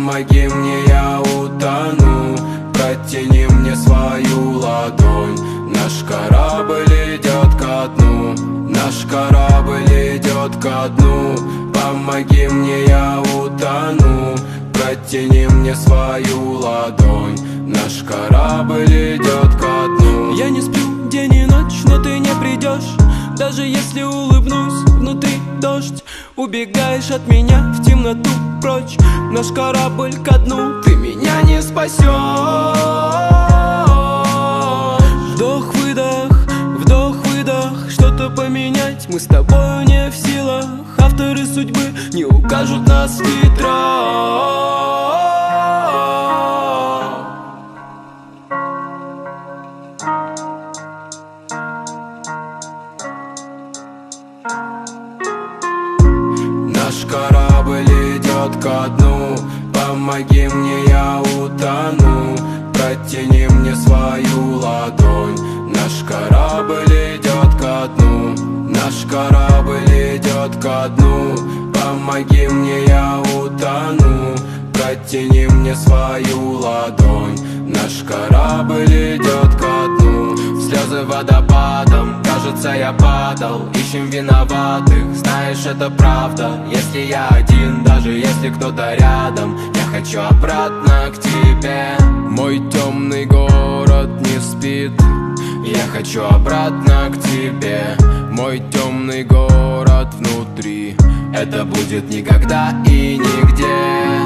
помоги мне, я утону. Протяни мне свою ладонь. Наш корабль идет ко дну, наш корабль идет ко дну. Помоги мне, я утону. Протяни мне свою ладонь. Наш корабль идет ко дну. Я не сплю день и ночь, но ты не придешь. Даже если улыбнусь, внутри дождь. Убегаешь от меня в темноту прочь. Наш корабль ко дну, ты меня не спасешь. Вдох-выдох, вдох-выдох. Что-то поменять мы с тобою не в силах. Авторы судьбы не укажут нас ветра. Наш корабль идет ко дну. Помоги мне, я утону. Протяни мне свою ладонь. Наш корабль идет ко дну. Наш корабль идет ко дну. Помоги мне, я утону. Протяни мне свою ладонь. Наш корабль идет ко дну. Слезы водопадом, кажется, я падал. Ищем виноватых, знаешь, это правда. Если я один, даже если кто-то рядом, я хочу обратно к тебе. Мой темный город не спит. Я хочу обратно к тебе. Мой темный город внутри. Это будет никогда и нигде.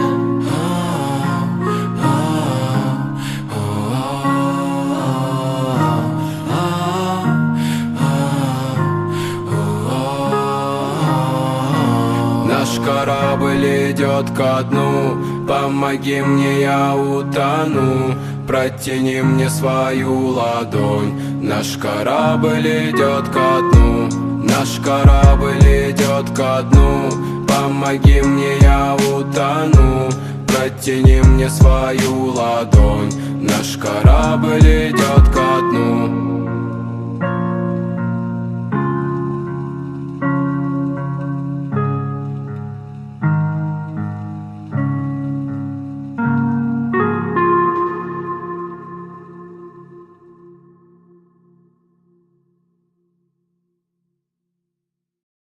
Наш корабль идет ко дну. Помоги мне, я утону. Протяни мне свою ладонь. Наш корабль идет ко дну. Наш корабль идет ко дну. Помоги мне, я утону. Протяни мне свою ладонь. Наш корабль идет ко дну.